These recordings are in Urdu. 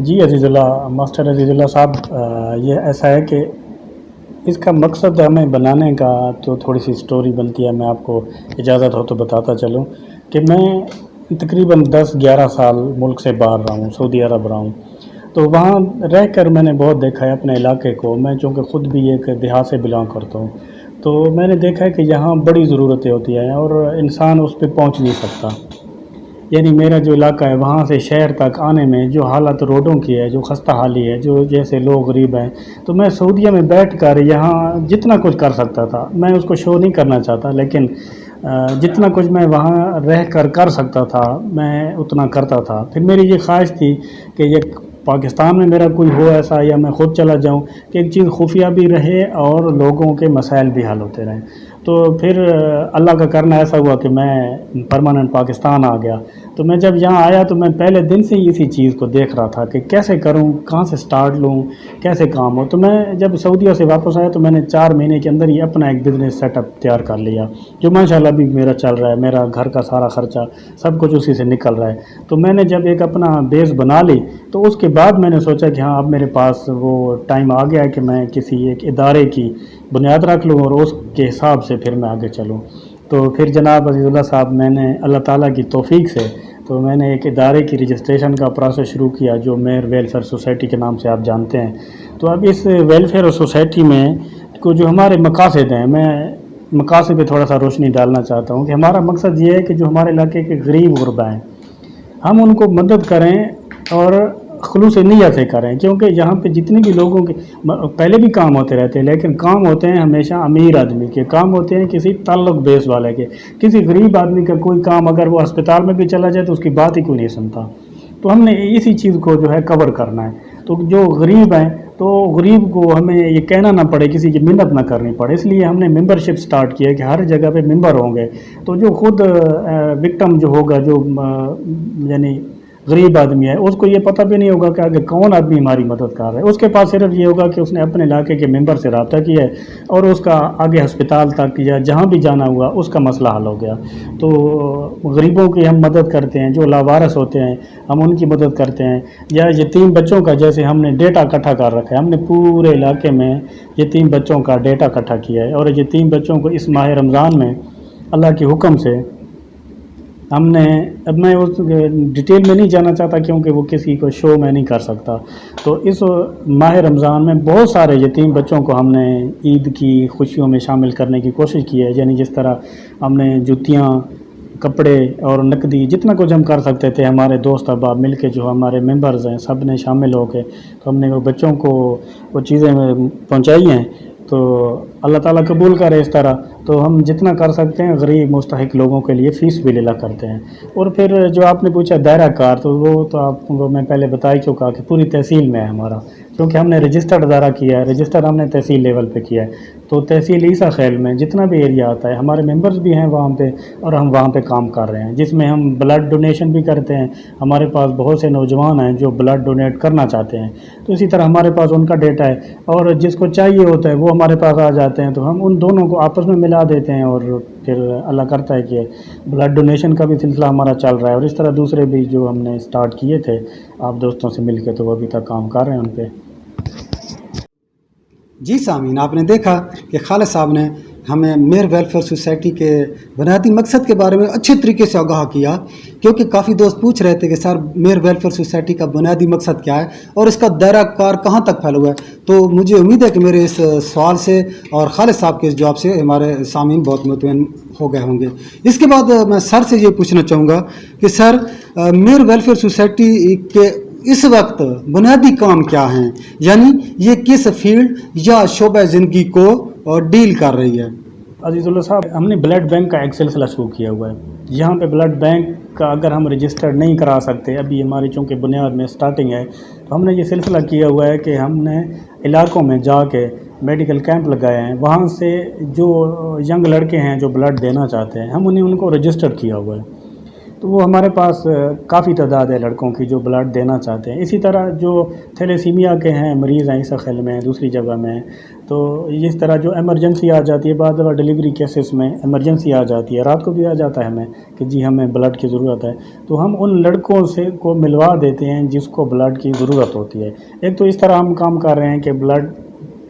جی عزیز اللہ ماسٹر عزیز اللہ صاحب، یہ ایسا ہے کہ اس کا مقصد ہمیں بنانے کا تو تھوڑی سی سٹوری بنتی ہے. میں آپ کو اجازت ہو تو بتاتا چلوں کہ میں تقریباً 10-11 سال ملک سے باہر رہا ہوں، سعودی عرب رہا ہوں. تو وہاں رہ کر میں نے بہت دیکھا ہے اپنے علاقے کو. میں چونکہ خود بھی ایک دیہات سے بلانگ کرتا ہوں، تو میں نے دیکھا ہے کہ یہاں بڑی ضرورتیں ہوتی ہیں اور انسان اس پہ پہنچ نہیں سکتا. یعنی میرا جو علاقہ ہے وہاں سے شہر تک آنے میں جو حالت روڈوں کی ہے، جو خستہ حالی ہے، جو جیسے لوگ غریب ہیں، تو میں سعودیہ میں بیٹھ کر یہاں جتنا کچھ کر سکتا تھا، میں اس کو شو نہیں کرنا چاہتا، لیکن جتنا کچھ میں وہاں رہ کر سکتا تھا میں اتنا کرتا تھا. پھر میری یہ خواہش تھی کہ یہ پاکستان میں میرا کوئی ہو ایسا، یا میں خود چلا جاؤں کہ ایک چیز خفیہ بھی رہے اور لوگوں کے مسائل بھی حل ہوتے رہیں. تو پھر اللہ کا کرنا ایسا ہوا کہ میں پرماننٹ پاکستان آ گیا. تو میں جب یہاں آیا تو میں پہلے دن سے ہی اسی چیز کو دیکھ رہا تھا کہ کیسے کروں، کہاں سے سٹارٹ لوں، کیسے کام ہو. تو میں جب سعودیہ سے واپس آیا تو میں نے 4 مہینے کے اندر ہی اپنا ایک بزنس سیٹ اپ تیار کر لیا، جو ماشاءاللہ بھی میرا چل رہا ہے. میرا گھر کا سارا خرچہ سب کچھ اسی سے نکل رہا ہے. تو میں نے جب ایک اپنا بیس بنا لی تو اس کے بعد میں نے سوچا کہ ہاں اب میرے پاس وہ ٹائم آ گیا ہے کہ میں کسی ایک ادارے کی بنیاد رکھ لوں اور اس کے حساب سے پھر میں آگے چلوں. تو پھر جناب عزیز اللہ صاحب، میں نے اللہ تعالیٰ کی توفیق سے تو میں نے ایک ادارے کی رجسٹریشن کا پروسیس شروع کیا، جو میر ویلفیئر سوسائٹی کے نام سے آپ جانتے ہیں. تو اب اس ویلفیئر سوسائٹی میں کو جو ہمارے مقاصد ہیں، میں مقاصد پہ تھوڑا سا روشنی ڈالنا چاہتا ہوں کہ ہمارا مقصد یہ ہے کہ جو ہمارے علاقے کے غریب غربا ہیں ہم ان کو مدد کریں اور خلوص نیت سے کریں. کیونکہ یہاں پہ جتنے بھی لوگوں کے پہلے بھی کام ہوتے رہتے ہیں، لیکن کام ہوتے ہیں ہمیشہ امیر آدمی کے، کام ہوتے ہیں کسی تعلق بیس والے کے. کسی غریب آدمی کا کوئی کام اگر وہ اسپتال میں بھی چلا جائے تو اس کی بات ہی کوئی نہیں سنتا. تو ہم نے اسی چیز کو جو ہے کور کرنا ہے. تو جو غریب ہیں تو غریب کو ہمیں یہ کہنا نہ پڑے، کسی کی منت نہ کرنی پڑے، اس لیے ہم نے ممبرشپ سٹارٹ کیا ہے کہ ہر جگہ پہ ممبر ہوں گے. تو جو خود وکٹم جو ہوگا، جو یعنی غریب آدمی ہے، اس کو یہ پتہ بھی نہیں ہوگا کہ آگے کون آدمی ہماری مدد کر رہا ہے. اس کے پاس صرف یہ ہوگا کہ اس نے اپنے علاقے کے ممبر سے رابطہ کیا ہے اور اس کا آگے ہسپتال تک یا جہاں بھی جانا ہوا اس کا مسئلہ حل ہو گیا. تو غریبوں کی ہم مدد کرتے ہیں، جو لاوارث ہوتے ہیں ہم ان کی مدد کرتے ہیں. یا یتیم بچوں کا جیسے ہم نے ڈیٹا اکٹھا کر رکھا ہے، ہم نے پورے علاقے میں یتیم بچوں کا ڈیٹا اکٹھا کیا ہے. اور یتیم بچوں کو اس ماہ رمضان میں اللہ کے حکم سے ہم نے، اب میں اس ڈیٹیل میں نہیں جانا چاہتا کیونکہ وہ کسی کو شو میں نہیں کر سکتا. تو اس ماہ رمضان میں بہت سارے یتیم بچوں کو ہم نے عید کی خوشیوں میں شامل کرنے کی کوشش کی ہے. یعنی جس طرح ہم نے جوتیاں، کپڑے اور نقدی جتنا کچھ ہم کر سکتے تھے، ہمارے دوست احباب مل کے، جو ہمارے ممبرز ہیں، سب نے شامل ہو کے تو ہم نے وہ بچوں کو وہ چیزیں پہنچائی ہیں. تو اللہ تعالیٰ قبول کرے اس طرح. تو ہم جتنا کر سکتے ہیں غریب مستحق لوگوں کے لیے فیس بھی لیلا کرتے ہیں. اور پھر جو آپ نے پوچھا دائرہ کار، تو وہ تو آپ کو میں پہلے بتا ہی چکا کہ پوری تحصیل میں ہے ہمارا، کیونکہ ہم نے رجسٹرڈ ادارہ کیا ہے. رجسٹر ہم نے تحصیل لیول پہ کیا ہے. تو تحصیل عیسیٰ خیل میں جتنا بھی ایریا آتا ہے ہمارے ممبرز بھی ہیں وہاں پہ، اور ہم وہاں پہ کام کر رہے ہیں، جس میں ہم بلڈ ڈونیشن بھی کرتے ہیں. ہمارے پاس بہت سے نوجوان ہیں جو بلڈ ڈونیٹ کرنا چاہتے ہیں، تو اسی طرح ہمارے پاس ان کا ڈیٹا ہے، اور جس کو چاہیے ہوتا ہے وہ ہمارے پاس آ جاتے ہیں. تو ہم ان دونوں کو آپس میں ملا دیتے ہیں، اور پھر اللہ کرتا ہے کہ بلڈ ڈونیشن کا بھی سلسلہ ہمارا چل رہا ہے. اور اس طرح دوسرے بھی جو ہم نے سٹارٹ کیے تھے آپ دوستوں سے مل کے، تو وہ ابھی تک کام کر رہے ہیں ان پہ. جی سامعین، آپ نے دیکھا کہ خالد صاحب نے ہمیں میر ویلفیئر سوسائٹی کے بنیادی مقصد کے بارے میں اچھے طریقے سے آگاہ کیا، کیونکہ کافی دوست پوچھ رہے تھے کہ سر میر ویلفیئر سوسائٹی کا بنیادی مقصد کیا ہے اور اس کا دائرہ کار کہاں تک پھیلا ہوا ہے. تو مجھے امید ہے کہ میرے اس سوال سے اور خالد صاحب کے اس جواب سے ہمارے سامعین بہت مطمئن ہو گئے ہوں گے. اس کے بعد میں سر سے یہ پوچھنا چاہوں گا کہ سر میر ویلفیئر سوسائٹی کے اس وقت بنیادی کام کیا ہیں، یعنی یہ کس فیلڈ یا شعبہ زندگی کو ڈیل کر رہی ہے؟ عزیز اللہ صاحب، ہم نے بلڈ بینک کا ایک سلسلہ شروع کیا ہوا ہے. یہاں پہ بلڈ بینک کا اگر ہم رجسٹرڈ نہیں کرا سکتے، ابھی ہماری چونکہ بنیاد میں سٹارٹنگ ہے، تو ہم نے یہ سلسلہ کیا ہوا ہے کہ ہم نے علاقوں میں جا کے میڈیکل کیمپ لگائے ہیں. وہاں سے جو ینگ لڑکے ہیں جو بلڈ دینا چاہتے ہیں، ہم انہیں ان کو رجسٹر کیا ہوا ہے. تو وہ ہمارے پاس کافی تعداد ہے لڑکوں کی جو بلڈ دینا چاہتے ہیں. اسی طرح جو تھیلیسیمیا کے ہیں مریض ہیں عیسیٰ خیل میں، دوسری جگہ میں، تو اس طرح جو ایمرجنسی آ جاتی ہے، بعض دفعہ ڈلیوری کیسز میں ایمرجنسی آ جاتی ہے، رات کو بھی آ جاتا ہے ہمیں کہ جی ہمیں بلڈ کی ضرورت ہے، تو ہم ان لڑکوں سے کو ملوا دیتے ہیں جس کو بلڈ کی ضرورت ہوتی ہے۔ ایک تو اس طرح ہم کام کر رہے ہیں کہ بلڈ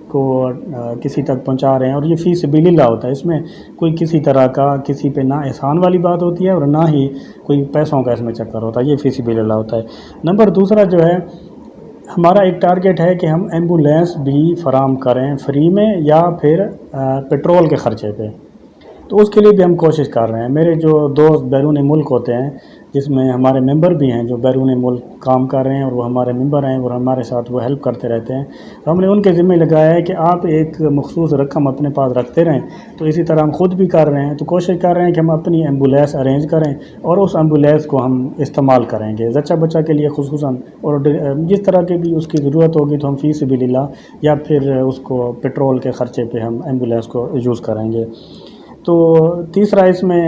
کو کسی تک پہنچا رہے ہیں، اور یہ فی سبیل اللہ ہوتا ہے، اس میں کوئی کسی طرح کا کسی پہ نہ احسان والی بات ہوتی ہے اور نہ ہی کوئی پیسوں کا اس میں چکر ہوتا ہے، یہ فی سبیل اللہ ہوتا ہے۔ نمبر دوسرا جو ہے، ہمارا ایک ٹارگیٹ ہے کہ ہم ایمبولینس بھی فراہم کریں فری میں یا پھر پیٹرول کے خرچے پہ، تو اس کے لیے بھی ہم کوشش کر رہے ہیں۔ میرے جو دوست بیرون ملک ہوتے ہیں، جس میں ہمارے ممبر بھی ہیں جو بیرون ملک کام کر رہے ہیں، اور وہ ہمارے ممبر ہیں اور ہمارے ساتھ وہ ہیلپ کرتے رہتے ہیں، تو ہم نے ان کے ذمہ لگایا ہے کہ آپ ایک مخصوص رقم اپنے پاس رکھتے رہیں۔ تو اسی طرح ہم خود بھی کر رہے ہیں، تو کوشش کر رہے ہیں کہ ہم اپنی ایمبولینس ارینج کریں اور اس ایمبولینس کو ہم استعمال کریں گے زچہ بچہ کے لیے خصوصاً، اور جس طرح کی بھی اس کی ضرورت ہوگی تو ہم فی سبیل اللہ یا پھر اس کو پیٹرول کے خرچے پہ ہم ایمبولینس کو یوز کریں گے۔ تو تیسرا اس میں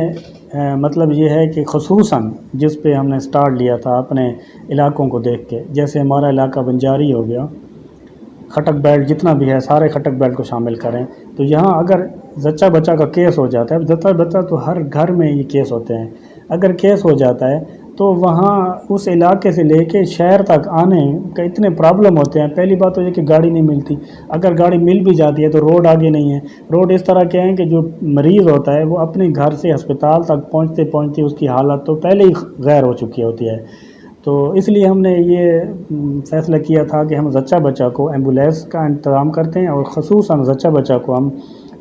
مطلب یہ ہے کہ خصوصاً جس پہ ہم نے سٹارٹ لیا تھا اپنے علاقوں کو دیکھ کے، جیسے ہمارا علاقہ بنجاری ہو گیا، خٹک بیلٹ جتنا بھی ہے سارے خٹک بیلٹ کو شامل کریں، تو یہاں اگر زچہ بچہ کا کیس ہو جاتا ہے، زچہ بچہ تو ہر گھر میں یہ کیس ہوتے ہیں، اگر کیس ہو جاتا ہے تو وہاں اس علاقے سے لے کے شہر تک آنے کا اتنے پرابلم ہوتے ہیں۔ پہلی بات تو یہ کہ گاڑی نہیں ملتی، اگر گاڑی مل بھی جاتی ہے تو روڈ آگے نہیں ہے، روڈ اس طرح کے ہیں کہ جو مریض ہوتا ہے وہ اپنے گھر سے ہسپتال تک پہنچتے پہنچتے اس کی حالت تو پہلے ہی غیر ہو چکی ہوتی ہے۔ تو اس لیے ہم نے یہ فیصلہ کیا تھا کہ ہم زچہ بچہ کو ایمبولینس کا انتظام کرتے ہیں، اور خصوصاً زچہ بچہ کو ہم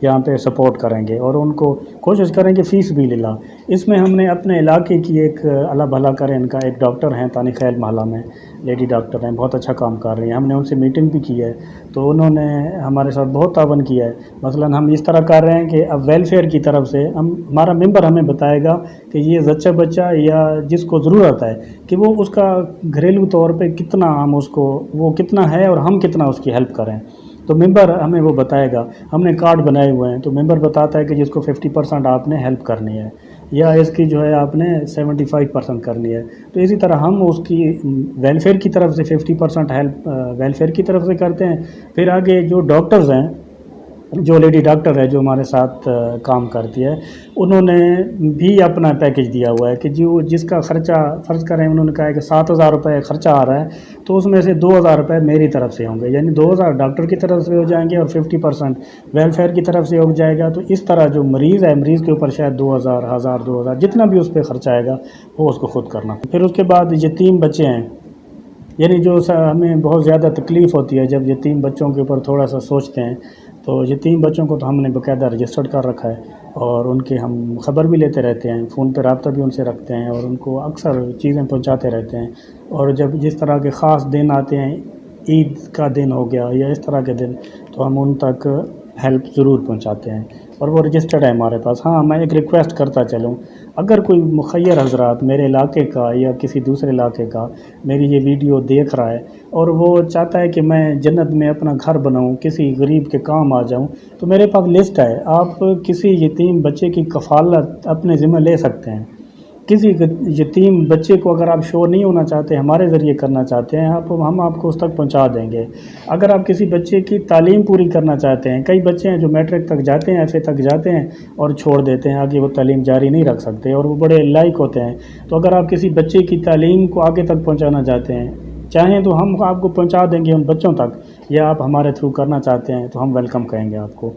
یہاں پہ سپورٹ کریں گے اور ان کو کوشش کریں گے فی سبیل اللہ۔ اس میں ہم نے اپنے علاقے کی ایک اللہ بھلا کرے، ان کا ایک ڈاکٹر ہیں تانی خیل محلہ میں، لیڈی ڈاکٹر ہیں، بہت اچھا کام کر رہی ہیں، ہم نے ان سے میٹنگ بھی کی ہے، تو انہوں نے ہمارے ساتھ بہت تعاون کیا ہے۔ مثلاً ہم اس طرح کر رہے ہیں کہ اب ویلفیئر کی طرف سے ہمارا ممبر ہمیں بتائے گا کہ یہ زچہ بچہ یا جس کو ضرورت ہے کہ وہ اس کا گھریلو طور پہ کتنا ہم اس کو وہ کتنا ہے اور ہم کتنا اس کی ہیلپ کریں، تو ممبر ہمیں وہ بتائے گا۔ ہم نے کارڈ بنائے ہوئے ہیں، تو ممبر بتاتا ہے کہ جس کو 50% آپ نے ہیلپ کرنی ہے یا اس کی جو ہے آپ نے 75% کرنی ہے، تو اسی طرح ہم اس کی ویلفیئر کی طرف سے 50% ہیلپ ویلفیئر کی طرف سے کرتے ہیں۔ پھر آگے جو ڈاکٹرز ہیں، جو لیڈی ڈاکٹر ہے جو ہمارے ساتھ کام کرتی ہے، انہوں نے بھی اپنا پیکیج دیا ہوا ہے کہ جو جس کا خرچہ فرض کریں انہوں نے کہا ہے کہ 7,000 روپے خرچہ آ رہا ہے، تو اس میں سے 2,000 روپے میری طرف سے ہوں گے، یعنی 2,000 ڈاکٹر کی طرف سے ہو جائیں گے اور 50% ویلفیئر کی طرف سے ہو جائے گا۔ تو اس طرح جو مریض ہے، مریض کے اوپر شاید 2,000 2,000 جتنا بھی اس پہ خرچہ آئے گا وہ اس کو خود کرنا۔ پھر اس کے بعد یتیم بچے ہیں، یعنی جو ہمیں بہت زیادہ تکلیف ہوتی ہے جب یتیم بچوں کے اوپر تھوڑا سا سوچتے ہیں، تو یتیم بچوں کو تو ہم نے باقاعدہ رجسٹرڈ کر رکھا ہے اور ان کی ہم خبر بھی لیتے رہتے ہیں، فون پہ رابطہ بھی ان سے رکھتے ہیں اور ان کو اکثر چیزیں پہنچاتے رہتے ہیں، اور جب جس طرح کے خاص دن آتے ہیں، عید کا دن ہو گیا یا اس طرح کے دن، تو ہم ان تک ہیلپ ضرور پہنچاتے ہیں اور وہ رجسٹرڈ ہے ہمارے پاس۔ ہاں، میں ایک ریکویسٹ کرتا چلوں، اگر کوئی مخیر حضرات میرے علاقے کا یا کسی دوسرے علاقے کا میری یہ ویڈیو دیکھ رہا ہے اور وہ چاہتا ہے کہ میں جنت میں اپنا گھر بناؤں، کسی غریب کے کام آ جاؤں، تو میرے پاس لسٹ ہے، آپ کسی یتیم بچے کی کفالت اپنے ذمہ لے سکتے ہیں۔ کسی یتیم بچے کو اگر آپ شو نہیں ہونا چاہتے، ہمارے ذریعے کرنا چاہتے ہیں، ہم آپ کو اس تک پہنچا دیں گے۔ اگر آپ کسی بچے کی تعلیم پوری کرنا چاہتے ہیں، کئی بچے ہیں جو میٹرک تک جاتے ہیں، ایف اے تک جاتے ہیں اور چھوڑ دیتے ہیں، آگے وہ تعلیم جاری نہیں رکھ سکتے اور وہ بڑے لائق ہوتے ہیں، تو اگر آپ کسی بچے کی تعلیم کو آگے تک پہنچانا چاہتے ہیں، چاہیں تو ہم آپ کو پہنچا دیں گے ان بچوں تک، یا آپ ہمارے تھرو کرنا چاہتے ہیں تو ہم ویلکم کہیں گے آپ کو۔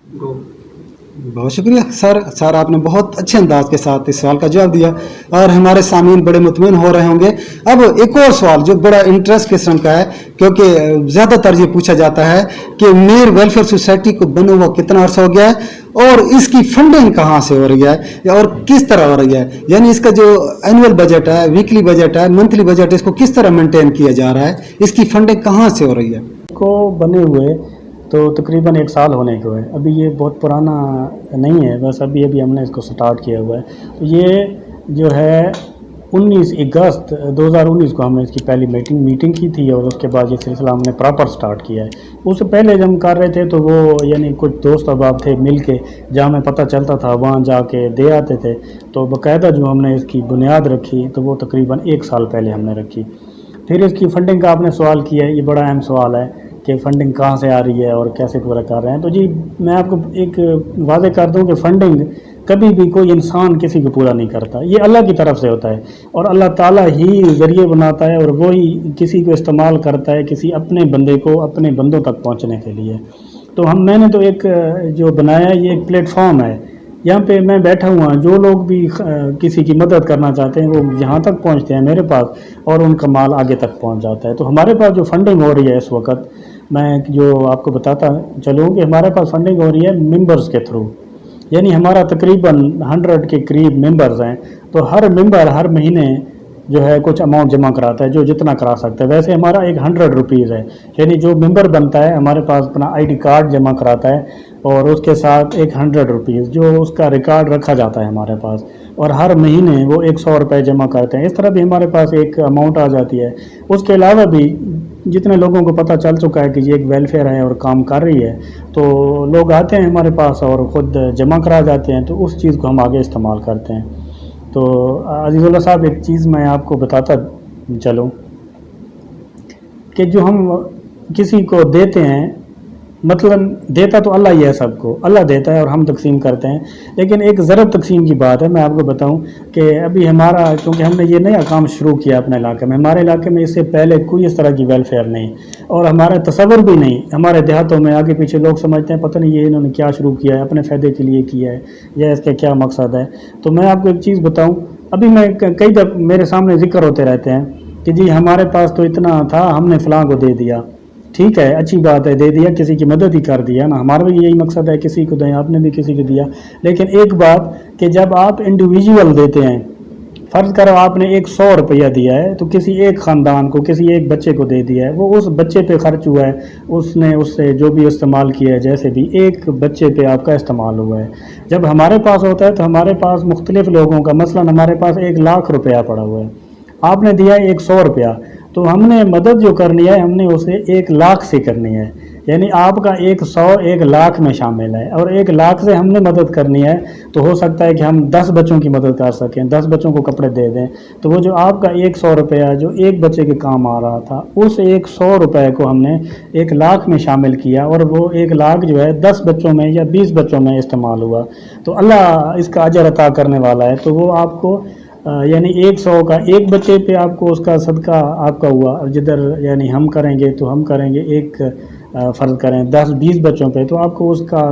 بہت شکریہ سر آپ نے بہت اچھے انداز کے ساتھ اس سوال کا جواب دیا اور ہمارے سامعین بڑے مطمئن ہو رہے ہوں گے۔ اب ایک اور سوال جو بڑا انٹرسٹ قسم کا ہے، کیونکہ زیادہ تر یہ پوچھا جاتا ہے کہ میر ویلفیئر سوسائٹی کو بنے ہوا کتنا عرصہ ہو گیا ہے اور اس کی فنڈنگ کہاں سے ہو رہی ہے اور کس طرح ہو رہی ہے، یعنی اس کا جو اینول بجٹ ہے، ویکلی بجٹ ہے، منتھلی بجٹ ہے، اس کو کس طرح مینٹین کیا جا رہا ہے، اس کی فنڈنگ کہاں سے ہو رہی ہے؟ کو بنے ہوئے تو تقریباً 1 سال ہونے کو ہے، ابھی یہ بہت پرانا نہیں ہے، بس ابھی ہم نے اس کو سٹارٹ کیا ہوا ہے۔ تو یہ جو ہے 19 اگست 2019 کو ہم نے اس کی پہلی میٹنگ کی تھی اور اس کے بعد یہ سلسلہ ہم نے پراپر سٹارٹ کیا ہے۔ اس سے پہلے جب ہم کر رہے تھے تو وہ یعنی کچھ دوست احباب تھے مل کے، جہاں ہمیں پتہ چلتا تھا وہاں جا کے دے آتے تھے، تو باقاعدہ جو ہم نے اس کی بنیاد رکھی تو وہ تقریباً 1 سال پہلے ہم نے رکھی۔ پھر اس کی فنڈنگ کا آپ نے سوال کیا ہے، یہ بڑا اہم سوال ہے کہ فنڈنگ کہاں سے آ رہی ہے اور کیسے پورا کر رہے ہیں. تو جی میں آپ کو ایک واضح کر دوں کہ فنڈنگ کبھی بھی کوئی انسان کسی کو پورا نہیں کرتا, یہ اللہ کی طرف سے ہوتا ہے اور اللہ تعالیٰ ہی ذریعے بناتا ہے اور وہی کسی کو استعمال کرتا ہے کسی اپنے بندے کو اپنے بندوں تک پہنچنے کے لیے. تو میں نے تو ایک جو بنایا ہے یہ ایک پلیٹ فارم ہے, یہاں پہ میں بیٹھا ہوا ہوں, جو لوگ بھی کسی کی مدد کرنا چاہتے ہیں وہ یہاں تک پہنچتے ہیں میرے پاس اور ان کا مال آگے تک پہنچ جاتا ہے. تو ہمارے پاس جو فنڈنگ ہو رہی ہے اس وقت, میں جو آپ کو بتاتا چلوں کہ ہمارے پاس فنڈنگ ہو رہی ہے ممبرز کے تھرو, یعنی ہمارا تقریباً 100 کے قریب ممبرز ہیں. تو ہر ممبر ہر مہینے جو ہے کچھ اماؤنٹ جمع کراتا ہے جو جتنا کرا سکتا ہے. ویسے ہمارا ایک 100 روپیز ہے, یعنی جو ممبر بنتا ہے ہمارے پاس اپنا آئی ڈی کارڈ جمع کراتا ہے اور اس کے ساتھ ایک 100 روپیز جو اس کا ریکارڈ رکھا جاتا ہے ہمارے پاس, اور ہر مہینے وہ 100 روپے جمع کرتے ہیں. اس طرح بھی ہمارے پاس ایک اماؤنٹ آ جاتی ہے. اس کے علاوہ بھی جتنے لوگوں کو پتہ چل چکا ہے کہ یہ ایک ویلفیئر ہے اور کام کر رہی ہے تو لوگ آتے ہیں ہمارے پاس اور خود جمع کرا جاتے ہیں, تو اس چیز کو ہم آگے استعمال کرتے ہیں. تو عزیز اللہ صاحب ایک چیز میں آپ کو بتاتا چلوں کہ جو ہم کسی کو دیتے ہیں, مثلا دیتا تو اللہ ہی ہے, سب کو اللہ دیتا ہے اور ہم تقسیم کرتے ہیں, لیکن ایک ضرب تقسیم کی بات ہے. میں آپ کو بتاؤں کہ ابھی ہمارا کیونکہ ہم نے یہ نیا کام شروع کیا اپنے علاقے میں, ہمارے علاقے میں اس سے پہلے کوئی اس طرح کی ویلفیئر نہیں اور ہمارا تصور بھی نہیں. ہمارے دیہاتوں میں آگے پیچھے لوگ سمجھتے ہیں پتہ نہیں یہ انہوں نے کیا شروع کیا ہے, اپنے فائدے کے لیے کیا ہے یا اس کا کیا مقصد ہے. تو میں آپ کو ایک چیز بتاؤں, ابھی میں کئی دفعہ میرے سامنے ذکر ہوتے رہتے ہیں کہ جی ہمارے پاس تو اتنا تھا ہم نے فلاں کو دے دیا. ٹھیک ہے, اچھی بات ہے, دے دیا, کسی کی مدد ہی کر دیا نا, ہمارا بھی یہی مقصد ہے کسی کو دیں, آپ نے بھی کسی کو دیا. لیکن ایک بات کہ جب آپ انڈیویجول دیتے ہیں, فرض کرو آپ نے 100 روپیہ دیا ہے تو کسی ایک خاندان کو کسی ایک بچے کو دے دیا ہے, وہ اس بچے پہ خرچ ہوا ہے, اس نے اس سے جو بھی استعمال کیا ہے جیسے بھی ایک بچے پہ آپ کا استعمال ہوا ہے. جب ہمارے پاس ہوتا ہے تو ہمارے پاس مختلف لوگوں کا, مثلا ہمارے پاس 1,00,000 روپیہ پڑا ہوا ہے, آپ نے دیا ہے 100 روپیہ, تو ہم نے مدد جو کرنی ہے ہم نے اسے 1,00,000 سے کرنی ہے, یعنی آپ کا 100 1,00,000 میں شامل ہے اور 1,00,000 سے ہم نے مدد کرنی ہے. تو ہو سکتا ہے کہ ہم 10 بچوں کی مدد کر سکیں, 10 بچوں کو کپڑے دے دیں, تو وہ جو آپ کا 100 روپیہ جو ایک بچے کے کام آ رہا تھا اس 100 روپے کو ہم نے 1,00,000 میں شامل کیا اور وہ 1,00,000 جو ہے 10 بچوں میں یا 20 بچوں میں استعمال ہوا. تو اللہ اس کا اجر عطا کرنے والا ہے, تو وہ آپ کو یعنی 100 کا ایک بچے پہ آپ کو اس کا صدقہ آپ کا ہوا, اور جدھر یعنی ہم کریں گے تو ہم کریں گے ایک فرض کریں 10-20 بچوں پہ, تو آپ کو اس کا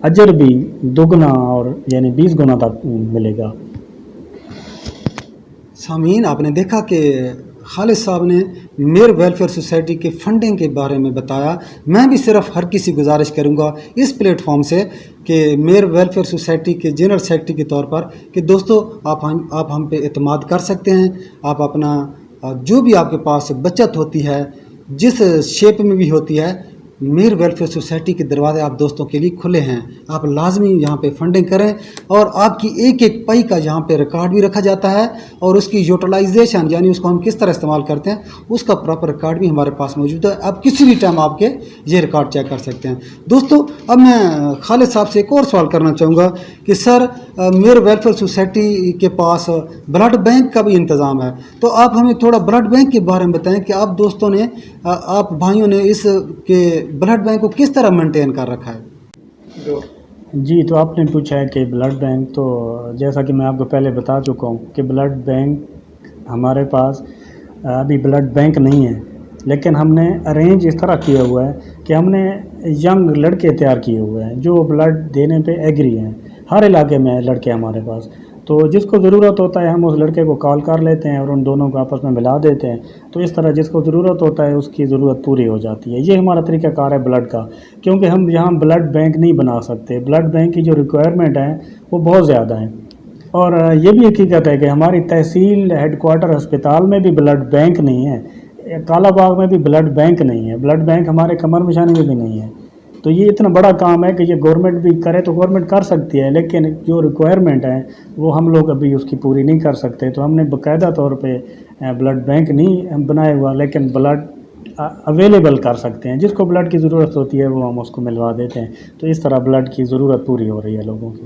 اجر بھی دگنا اور یعنی 20 گنا تک ملے گا. سامعین, آپ نے دیکھا کہ خالد صاحب نے میر ویلفیئر سوسائٹی کے فنڈنگ کے بارے میں بتایا. میں بھی صرف ہر کسی گزارش کروں گا اس پلیٹ فارم سے کہ میر ویلفیئر سوسائٹی کے جنرل سیکرٹری کے طور پر کہ دوستو آپ ہم پہ اعتماد کر سکتے ہیں. آپ اپنا جو بھی آپ کے پاس بچت ہوتی ہے جس شیپ میں بھی ہوتی ہے, میر ویلفیئر سوسائٹی کے دروازے آپ دوستوں کے لیے کھلے ہیں. آپ لازمی یہاں پہ فنڈنگ کریں اور آپ کی ایک ایک پائی کا یہاں پہ ریکارڈ بھی رکھا جاتا ہے اور اس کی یوٹیلائزیشن یعنی اس کو ہم کس طرح استعمال کرتے ہیں اس کا پراپر ریکارڈ بھی ہمارے پاس موجود ہے. آپ کسی بھی ٹائم آپ کے یہ ریکارڈ چیک کر سکتے ہیں. دوستو, اب میں خالد صاحب سے ایک اور سوال کرنا چاہوں گا کہ سر میر ویلفیئر سوسائٹی کے پاس بلڈ بینک کا بھی انتظام ہے, تو آپ ہمیں تھوڑا بلڈ بینک کے بارے میں بتائیں کہ آپ دوستوں نے آپ بھائیوں نے اس کے بلڈ بینک کو کس طرح مینٹین کر رکھا ہے. جی, تو آپ نے پوچھا ہے کہ بلڈ بینک, تو جیسا کہ میں آپ کو پہلے بتا چکا ہوں کہ بلڈ بینک ہمارے پاس ابھی بلڈ بینک نہیں ہے, لیکن ہم نے ارینج اس طرح کیا ہوا ہے کہ ہم نے ینگ لڑکے تیار کیے ہوئے ہیں جو بلڈ دینے پہ ایگری ہیں. ہر علاقے میں لڑکے ہمارے پاس, تو جس کو ضرورت ہوتا ہے ہم اس لڑکے کو کال کر لیتے ہیں اور ان دونوں کو آپس میں ملا دیتے ہیں. تو اس طرح جس کو ضرورت ہوتا ہے اس کی ضرورت پوری ہو جاتی ہے. یہ ہمارا طریقہ کار ہے بلڈ کا, کیونکہ ہم یہاں بلڈ بینک نہیں بنا سکتے. بلڈ بینک کی جو ریکوائرمنٹ ہیں وہ بہت زیادہ ہیں, اور یہ بھی حقیقت ہے کہ ہماری تحصیل ہیڈ کوارٹر ہسپتال میں بھی بلڈ بینک نہیں ہے, کالا باغ میں بھی بلڈ بینک نہیں ہے, بلڈ بینک ہمارے کمر مشانی میں بھی نہیں ہے. تو یہ اتنا بڑا کام ہے کہ یہ گورنمنٹ بھی کرے تو گورنمنٹ کر سکتی ہے, لیکن جو ریکوائرمنٹ ہے وہ ہم لوگ ابھی اس کی پوری نہیں کر سکتے. تو ہم نے باقاعدہ طور پہ بلڈ بینک نہیں بنائے ہوا, لیکن بلڈ اویلیبل کر سکتے ہیں. جس کو بلڈ کی ضرورت ہوتی ہے وہ ہم اس کو ملوا دیتے ہیں. تو اس طرح بلڈ کی ضرورت پوری ہو رہی ہے لوگوں کی.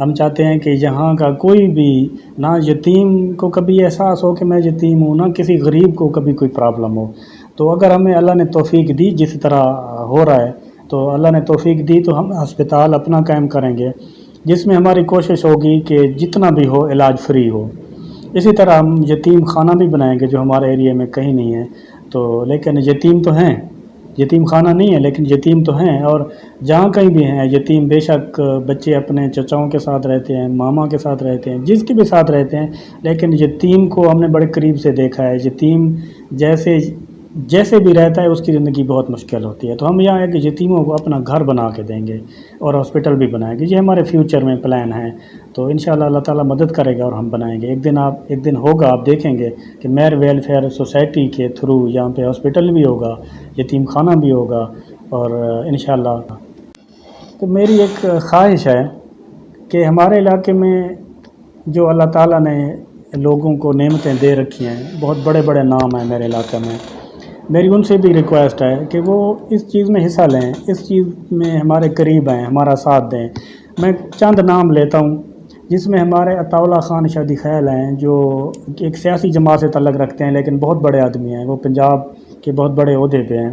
ہم چاہتے ہیں کہ یہاں کا کوئی بھی نہ یتیم کو کبھی احساس ہو کہ میں یتیم ہوں، نہ کسی غریب کو کبھی کوئی پرابلم ہو۔ تو اگر ہمیں اللہ نے توفیق دی، جس طرح ہو رہا ہے تو اللہ نے توفیق دی، تو ہم ہسپتال اپنا قائم کریں گے جس میں ہماری کوشش ہوگی کہ جتنا بھی ہو علاج فری ہو۔ اسی طرح ہم یتیم خانہ بھی بنائیں گے جو ہمارے ایریے میں کہیں نہیں ہے، تو لیکن یتیم تو ہیں، یتیم خانہ نہیں ہے لیکن یتیم تو ہیں، اور جہاں کہیں بھی ہیں یتیم بے شک بچے اپنے چچاؤں کے ساتھ رہتے ہیں، ماما کے ساتھ رہتے ہیں، جس کے بھی ساتھ رہتے ہیں، لیکن یتیم کو ہم نے بڑے قریب سے دیکھا ہے۔ یتیم جیسے بھی رہتا ہے اس کی زندگی بہت مشکل ہوتی ہے، تو ہم یہاں ایک یتیموں کو اپنا گھر بنا کے دیں گے اور ہاسپٹل بھی بنائیں گے۔ یہ ہمارے فیوچر میں پلان ہے، تو انشاءاللہ اللہ تعالیٰ مدد کرے گا اور ہم بنائیں گے۔ ایک دن ہوگا، آپ دیکھیں گے کہ میر ویلفیئر سوسائٹی کے تھرو یہاں پہ ہاسپٹل بھی ہوگا، یتیم خانہ بھی ہوگا، اور انشاءاللہ تو میری ایک خواہش ہے کہ ہمارے علاقے میں جو اللہ تعالیٰ نے لوگوں کو نعمتیں دے رکھی ہیں، بہت بڑے بڑے نام ہیں میرے علاقے میں، میری ان سے بھی ریکویسٹ ہے کہ وہ اس چیز میں حصہ لیں، اس چیز میں ہمارے قریب ہیں، ہمارا ساتھ دیں۔ میں چند نام لیتا ہوں جس میں ہمارے عطاء اللہ خان شادی خیل ہیں، جو ایک سیاسی جماعت سے تعلق رکھتے ہیں لیکن بہت بڑے آدمی ہیں، وہ پنجاب کے بہت بڑے عہدے پہ ہیں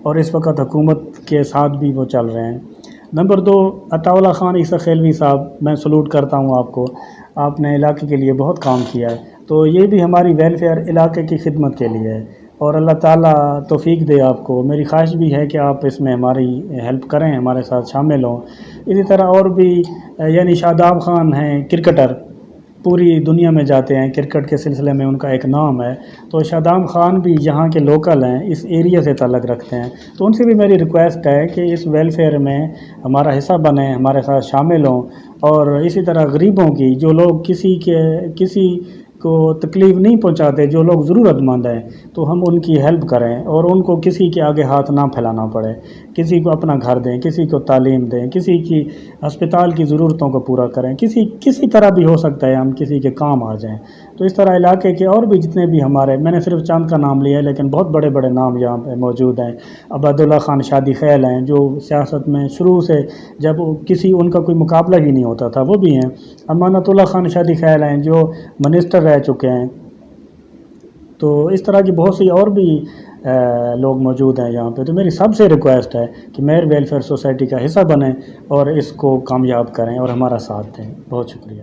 اور اس وقت حکومت کے ساتھ بھی وہ چل رہے ہیں۔ نمبر 2، عطاء اللہ خان عیسی خیلوی صاحب، میں سلوٹ کرتا ہوں آپ کو، آپ نے علاقے کے لیے بہت کام کیا ہے، تو یہ بھی ہماری ویلفیئر علاقے کی خدمت کے لیے ہے، اور اللہ تعالیٰ توفیق دے آپ کو۔ میری خواہش بھی ہے کہ آپ اس میں ہماری ہیلپ کریں، ہمارے ساتھ شامل ہوں۔ اسی طرح اور بھی یعنی شاداب خان ہیں کرکٹر، پوری دنیا میں جاتے ہیں کرکٹ کے سلسلے میں، ان کا ایک نام ہے، تو شاداب خان بھی یہاں کے لوکل ہیں، اس ایریا سے تعلق رکھتے ہیں، تو ان سے بھی میری ریکویسٹ ہے کہ اس ویلفیئر میں ہمارا حصہ بنیں، ہمارے ساتھ شامل ہوں۔ اور اسی طرح غریبوں کی، جو لوگ کسی کو تکلیف نہیں پہنچاتے، جو لوگ ضرورت مند ہیں، تو ہم ان کی ہیلپ کریں اور ان کو کسی کے آگے ہاتھ نہ پھیلانا پڑے، کسی کو اپنا گھر دیں، کسی کو تعلیم دیں، کسی کی ہسپتال کی ضرورتوں کو پورا کریں، کسی طرح بھی ہو سکتا ہے ہم کسی کے کام آ جائیں۔ تو اس طرح علاقے کے اور بھی جتنے بھی ہمارے، میں نے صرف چند کا نام لیا ہے لیکن بہت بڑے بڑے نام یہاں پہ موجود ہیں۔ عبد اللہ خان شادی خیل ہیں جو سیاست میں شروع سے، جب ان کا کوئی مقابلہ ہی نہیں ہوتا تھا، وہ بھی ہیں۔ امانت اللہ خان شادی خیل ہیں جو منسٹر رہ چکے ہیں۔ تو اس طرح کی بہت سی اور بھی لوگ موجود ہیں یہاں پہ، تو میری سب سے ریکویسٹ ہے کہ میر ویلفیئر سوسائٹی کا حصہ بنیں اور اس کو کامیاب کریں اور ہمارا ساتھ دیں۔ بہت شکریہ۔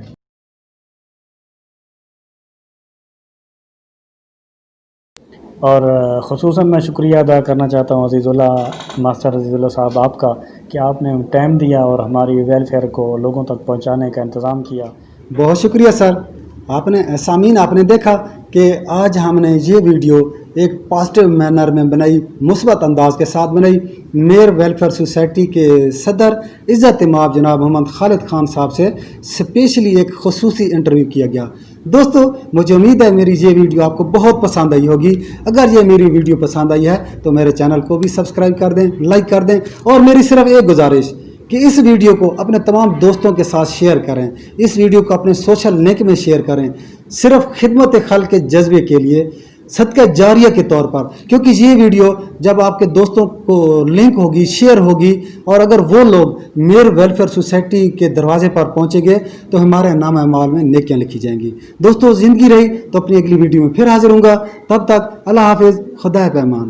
اور خصوصاً میں شکریہ ادا کرنا چاہتا ہوں عزیز اللہ، ماسٹر عزیز اللہ صاحب آپ کا، کہ آپ نے ٹائم دیا اور ہماری ویلفیئر کو لوگوں تک پہنچانے کا انتظام کیا۔ بہت شکریہ سر۔ آپ نے سامعین، آپ نے دیکھا کہ آج ہم نے یہ ویڈیو ایک پازیٹیو مینر میں بنائی، مثبت انداز کے ساتھ بنائی۔ میر ویلفیئر سوسائٹی کے صدر عزت مآب جناب محمد خالد خان صاحب سے اسپیشلی ایک خصوصی انٹرویو کیا گیا۔ دوستو، مجھے امید ہے میری یہ ویڈیو آپ کو بہت پسند آئی ہوگی۔ اگر یہ میری ویڈیو پسند آئی ہے تو میرے چینل کو بھی سبسکرائب کر دیں، لائک کر دیں، اور میری صرف ایک گزارش کہ اس ویڈیو کو اپنے تمام دوستوں کے ساتھ شیئر کریں، اس ویڈیو کو اپنے سوشل لنک میں شیئر کریں، صرف خدمت خلق کے جذبے کے لیے، صدقہ جاریہ کے طور پر، کیونکہ یہ ویڈیو جب آپ کے دوستوں کو لنک ہوگی، شیئر ہوگی، اور اگر وہ لوگ میر ویلفیئر سوسائٹی کے دروازے پر پہنچیں گے تو ہمارے نام اعمال میں نیکیاں لکھی جائیں گی۔ دوستو، زندگی رہی تو اپنی اگلی ویڈیو میں پھر حاضر ہوں گا، تب تک اللہ حافظ، خدا کے امان۔